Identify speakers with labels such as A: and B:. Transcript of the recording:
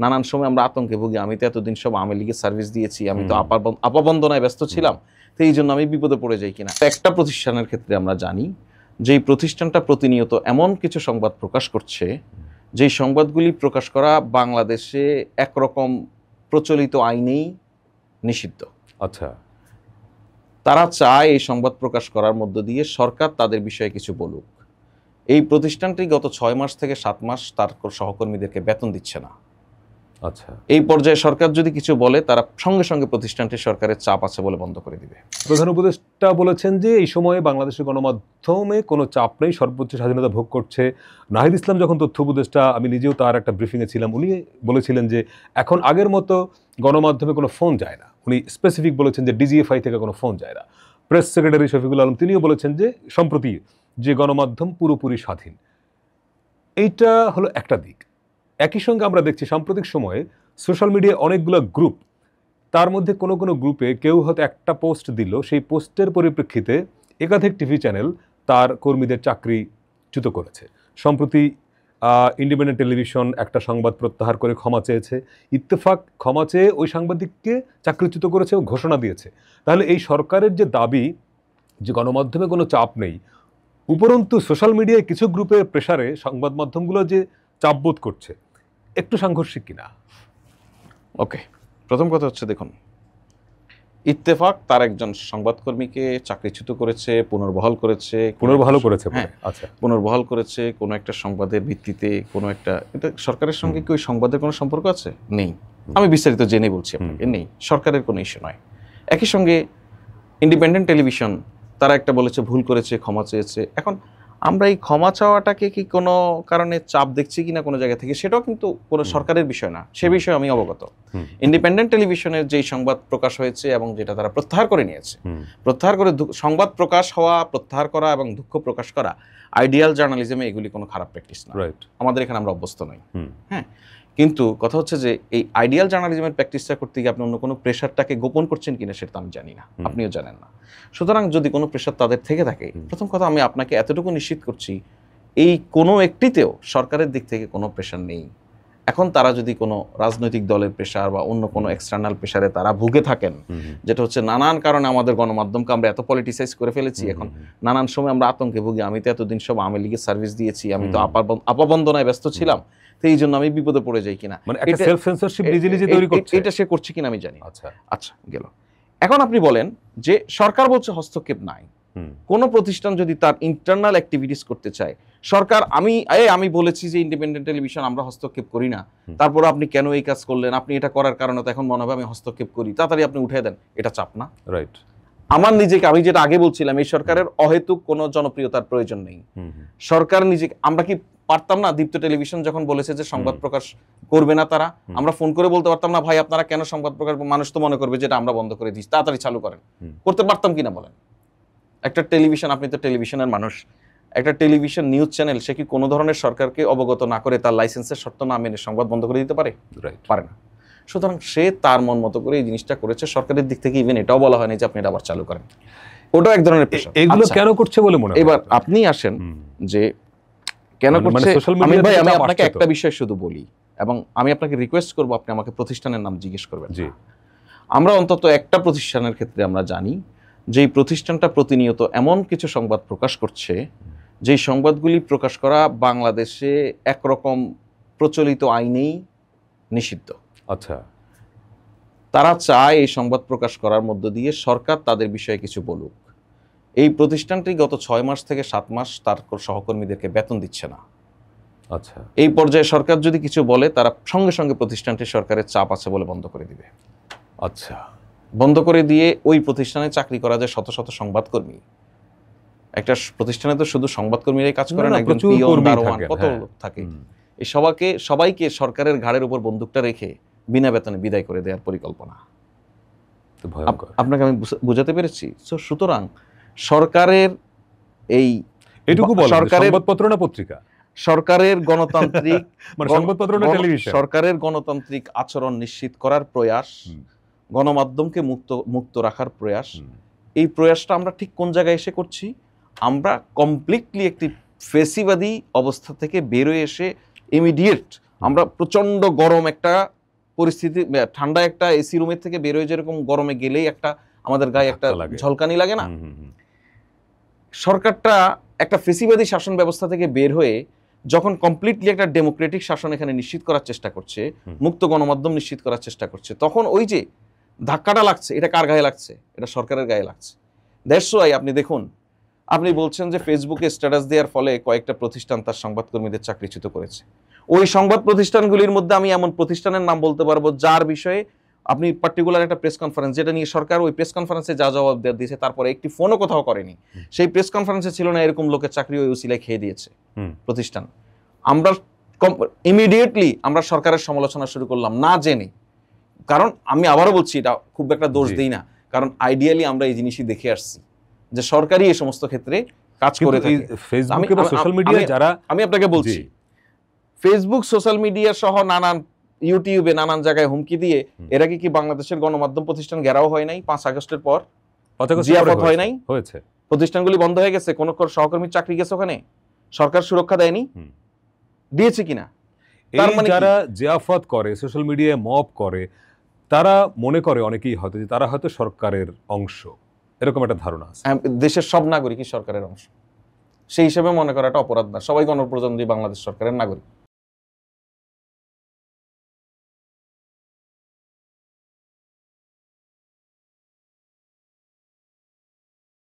A: নানান সময় আমরা আতঙ্কে ভুগি। আমি তো এতদিন সব আওয়ামী লীগের সার্ভিস দিয়েছি, আমি তো আপাবন্দনায় ব্যস্ত ছিলাম, তো এই জন্য আমি বিপদে পড়ে যাই কিনা। একটা প্রতিষ্ঠানের ক্ষেত্রে আমরা জানি যে এই প্রতিষ্ঠানটা প্রতিনিয়ত এমন কিছু সংবাদ প্রকাশ করছে যেই সংবাদগুলি প্রকাশ করা বাংলাদেশে একরকম প্রচলিত আইনেই নিষিদ্ধ।
B: আচ্ছা,
A: তারা চায় এই সংবাদ প্রকাশ করার মধ্য দিয়ে সরকার তাদের বিষয়ে কিছু বলুক। এই প্রতিষ্ঠানটি গত 6 মাস থেকে 7 মাস তার সহকর্মীদেরকে বেতন দিচ্ছে না।
B: আচ্ছা,
A: এই পর্যায়ে সরকার যদি কিছু বলে তারা সঙ্গে সঙ্গে প্রতিষ্ঠানটি সরকারের চাপ আছে বলে বন্ধ করে দিবে।
B: প্রধান উপদেষ্টা বলেছেন যে এই সময়ে বাংলাদেশের গণমাধ্যমে কোনো চাপ নেই, সর্বোচ্চ স্বাধীনতা ভোগ করছে। নাহিদ ইসলাম যখন তথ্য উপদেষ্টা, আমি নিজেও তার একটা ব্রিফিংয়ে ছিলাম, উনি বলেছিলেন যে এখন আগের মতো গণমাধ্যমে কোনো ফোন যায় না। উনি স্পেসিফিক বলেছেন যে ডিজিএফআই থেকে কোনো ফোন যায় না। প্রেস সেক্রেটারি শফিকুল আলম তিনিও বলেছেন যে সম্প্রতি যে গণমাধ্যম পুরোপুরি স্বাধীন। এইটা হলো একটা দিক। একই সঙ্গে আমরা দেখছি সাম্প্রতিক সময়ে সোশ্যাল মিডিয়ায় অনেকগুলো গ্রুপ, তার মধ্যে কোনো কোনো গ্রুপে কেউ হয়তো একটা পোস্ট দিল, সেই পোস্টের পরিপ্রেক্ষিতে একাধিক টিভি চ্যানেল তার কর্মীদের চাকরিচ্যুত করেছে। সম্প্রতি ইন্ডিপেন্ডেন্ট টেলিভিশন একটা সংবাদ প্রত্যাহার করে ক্ষমা চেয়েছে। ইত্তেফাক ক্ষমা চেয়ে ওই সাংবাদিককে চাকরিচ্যুত করেছে ও ঘোষণা দিয়েছে। তাহলে এই সরকারের যে দাবি যে গণমাধ্যমে কোনো চাপ নেই, উপরন্তু সোশ্যাল মিডিয়ায় কিছু গ্রুপের প্রেসারে সংবাদ মাধ্যমগুলো যে চাপবোধ করছে, একটু সাংঘর্ষিক কিনা?
A: ওকে, প্রথম কথা হচ্ছে, দেখুন, ইত্তেফাক তার একজন সংবাদকর্মীকে চাকরিচ্যুত করেছে, পুনর্বহাল করেছে।
B: হ্যাঁ, আচ্ছা,
A: পুনর্বহাল করেছে কোনো একটা সংবাদের ভিত্তিতে। কোনো একটা, এটা সরকারের সঙ্গে কি ওই সংবাদের কোনো সম্পর্ক আছে? নেই। আমি বিস্তারিত জেনে বলছি আপনাকে, নেই, সরকারের কোনো ইস্যু নয়। একই সঙ্গে ইন্ডিপেন্ডেন্ট টেলিভিশন তারা একটা বলেছে ভুল করেছে, ক্ষমা চেয়েছে। এখন আমরা এই ক্ষমা চাওয়াটাকে কি কোনো কারণে চাপ দেখছি কিনা কোনো জায়গা থেকে, সেটাও কিন্তু কোনো সরকারের বিষয় না, সে বিষয়ে আমি অবগত। ইন্ডিপেন্ডেন্ট টেলিভিশনের যেই সংবাদ প্রকাশ হয়েছে এবং যেটা তারা প্রত্যাহার করে নিয়েছে, প্রত্যাহার করে সংবাদ প্রকাশ হওয়া, প্রত্যাহার করা এবং দুঃখ প্রকাশ করা আইডিয়াল জার্নালিজমে এগুলি কোনো খারাপ প্র্যাকটিস না। আমাদের এখানে আমরা অভ্যস্ত নই। হ্যাঁ, কিন্তু কথা হচ্ছে যে এই আইডিয়াল জার্নালিজমের প্র্যাকটিসটা করতে গিয়ে আপনি অন্য কোনো প্রেশারটাকে গোপন করছেন কিনা সেটা আমি জানি না, আপনিও জানেন না। সুতরাং যদি কোনো প্রেশার তাদের থেকে থাকে, প্রথম কথা আমি আপনাকে এতটুকু নিশ্চিত করছি, এই কোনো একটিতেও সরকারের দিক থেকে কোনো প্রেশার নেই। এখন তারা যদি কোনো রাজনৈতিক দলের প্রেশার বা অন্য কোনো এক্সটার্নাল প্রেশারে তারা ভুগে থাকেন, যেটা হচ্ছে নানান কারণে আমাদের গণমাধ্যমকে আমরা এত পলিটিসাইজ করে ফেলেছি, এখন নানান সময় আমরা আতঙ্কে ভুগি। আমি তো এতদিন সব আওয়ামী লীগের সার্ভিস দিয়েছি, আমি তো আপাবন্দনায় ব্যস্ত ছিলাম, তো এই জন্য আমি বিপদে পড়ে যাই কিনা, এটা সে করছে কিনা আমি জানি। আচ্ছা, গেল। এখন আপনি বলেন যে সরকার বলছে হস্তক্ষেপ নাই। কোন প্রতিষ্ঠান যদি তার ইন্টারনাল অ্যাক্টিভিটিস করতে চায়, সরকার আমি বলেছি যে ইন্ডিপেন্ডেন্ট টেলিভিশন আমরা হস্তক্ষেপ করি না, তারপর আপনি কেন এই কাজ করলেন, আপনি এটা করার কারণে তো এখন মনে হবে আমি হস্তক্ষেপ করি, তাড়াতাড়ি আপনি উঠে দেন, এটা চাপ না?
B: রাইট।
A: আমার নিজেকে, আমি যেটা আগে বলছিলাম, এই সরকারের অহেতুক কোনো জনপ্রিয়তার প্রয়োজন নেই। সরকার নিজেকে, আমরা কি পারতাম না দীপ্ত টেলিভিশন যখন বলেছে যে সংবাদ প্রকাশ করবে না তারা, আমরা ফোন করে বলতে পারতাম না ভাই আপনারা কেন সংবাদ প্রকাশ, মানুষ তো মনে করবে যেটা আমরা বন্ধ করে দিই, তাড়াতাড়ি চালু করেন, করতে পারতাম কিনা বলেন? একটা টেলিভিশন, আপনি তো টেলিভিশনের মানুষ, একটা টেলিভিশন নিউজ চ্যানেল সে কি কোনো ধরনের সরকারকে অবগত না করে তার লাইসেন্সের শর্ত না মেনে সংবাদ বন্ধ করে দিতে পারে? পারে না। সুতরাং সে তার মন মতো করে এই জিনিসটা করেছে। সরকারের দিক থেকে ইভেন এটাও বলা হয়নি যে আপনি এটা আবার চালু করেন, ওটাও এক ধরনের প্রেশার।
B: এগুলো কেন করছে বলে মনে হয়?
A: এবার আপনি আসেন যে কেন করছে। আমি আপনাকে একটা বিষয় শুধু বলি, এবং আমি আপনাকে রিকোয়েস্ট করবো আপনি আমাকে প্রতিষ্ঠানের নাম জিজ্ঞেস করবেন। আমরা অন্তত একটা প্রতিষ্ঠানের ক্ষেত্রে আমরা জানি যে এই প্রতিষ্ঠানটা প্রতিনিয়ত এমন কিছু সংবাদ প্রকাশ করছে যেই সংবাদগুলি প্রকাশ করা বাংলাদেশে একরকম প্রচলিত আইনেই নিষিদ্ধ।
B: আচ্ছা,
A: তারা চায় এই সংবাদ প্রকাশ করার মধ্য দিয়ে সরকার তাদের বিষয়ে কিছু বলুক। এই প্রতিষ্ঠানটি গত 6 মাস থেকে 7 মাস তার সহকর্মীদেরকে বেতন দিচ্ছে না।
B: আচ্ছা,
A: এই পর্যায়ে সরকার যদি কিছু বলে তারা সঙ্গে সঙ্গে প্রতিষ্ঠানটি সরকারের চাপ আছে বলে বন্ধ করে দিবে।
B: আচ্ছা,
A: বন্ধ করে দিয়ে ওই প্রতিষ্ঠানে চাকরি করা যায় শত শত সংবাদকর্মী। একটা প্রতিষ্ঠানে তো শুধু সংবাদকর্মীরাই কাজ করে না, একজন পিয়ন, দারোয়ান, কত লোক থাকে। এই সবাইকে সরকারের ঘাড়ের উপর বন্দুকটা রেখে বিনা বেতনে বিদায় করে দেওয়ার পরিকল্পনা। আপনাকে আমি বুঝাতে পেরেছি? সুতরাং সরকারের
B: এইটুকু সংবাদপত্র না পত্রিকা,
A: সরকারের গণতান্ত্রিক
B: সংবাদপত্র না টেলিভিশন,
A: সরকারের গণতান্ত্রিক আচরণ নিশ্চিত করার প্রয়াস, গণমাধ্যমকে মুক্ত রাখার প্রয়াস, এই প্রয়াসটা আমরা ঠিক কোন জায়গায় এসে করছি? আমরা কমপ্লিটলি একটি ফেসিবাদী অবস্থা থেকে বেরোয় এসে ইমিডিয়েট আমরা প্রচন্ড গরম একটা পরিস্থিতি, ঠান্ডা একটা এসি রুমের থেকে বের হয়ে যেরকম গরমে গেলেই একটা আমাদের গায়ে একটা
B: ধাক্কা লাগে।
A: ঝলকানি লাগে না? সরকারটা একটা ফেসিবাদী শাসন ব্যবস্থা থেকে বের হয়ে যখন কমপ্লিটলি একটা ডেমোক্রেটিক শাসন এখানে নিশ্চিত করার চেষ্টা করছে, মুক্ত গণমাধ্যম নিশ্চিত করার চেষ্টা করছে, তখন ওই যে ধাক্কাটা লাগছে, এটা কার গায়ে লাগছে? এটা সরকারের গায়ে লাগছে। দ্যাটস ওয়াই আপনি দেখুন, আপনি বলছেন যে ফেসবুকে স্ট্যাটাস দেওয়ার ফলে কয়েকটা প্রতিষ্ঠান তার সংবাদকর্মীদের চাকরিচ্যুত করেছে। ওই সংবাদ প্রতিষ্ঠানগুলির মধ্যে আমি এমন প্রতিষ্ঠানের নাম বলতে পারবো যার বিষয়ে আপনি পার্টিকুলার একটা প্রেস কনফারেন্স, যেটা নিয়ে সরকার ওই প্রেস কনফারেন্সে যা জবাব দিয়েছে তারপরে একটি ফোনও কোথাও করেনি, সেই প্রেস কনফারেন্সে ছিল না এরকম লোকের চাকরি ওই উসিলায় খেয়ে দিয়েছে প্রতিষ্ঠান। আমরা ইমিডিয়েটলি আমরা সরকারের সমালোচনা শুরু করলাম না জেনে, কারণ আমি আবারও বলছি এটা খুব একটা দোষ দিই না, কারণ আইডিয়ালি আমরা এই জিনিসই দেখে আসছি যে সরকারই এই সমস্ত ক্ষেত্রে কাজ করে থাকে।
B: ফেসবুকে বা সোশ্যাল মিডিয়ায় যারা,
A: আমি আপনাকে বলছি, ফেসবুক, সোশ্যাল মিডিয়া সহ নানান ইউটিউবে নানান জায়গায় হুমকি দিয়ে এরা কি বাংলাদেশের গণমাধ্যম প্রতিষ্ঠান ঘেরাও হয় নাই? 5 আগস্টের পর জিয়াফত হয় নাই?
B: হয়েছে,
A: প্রতিষ্ঠানগুলি বন্ধ হয়ে গেছে, কোন সহকর্মীর চাকরি গেছে ওখানে, সরকার সুরক্ষা দেয়নি? দিয়েছে কিনা?
B: তার মানে যারা জিয়াফত করে, সোশ্যাল মিডিয়ায় মব করে, তারা মনে করে অনেকেই হয়তো যে তারা হয়তো সরকারের অংশ, এরকম একটা ধারণা আছে।
A: দেশের সব নাগরিকই সরকারের অংশ, সেই হিসেবে মনে করাটা অপরাধ না। সবাই গণপ্রজাতন্ত্রী বাংলাদেশ সরকারের নাগরিক।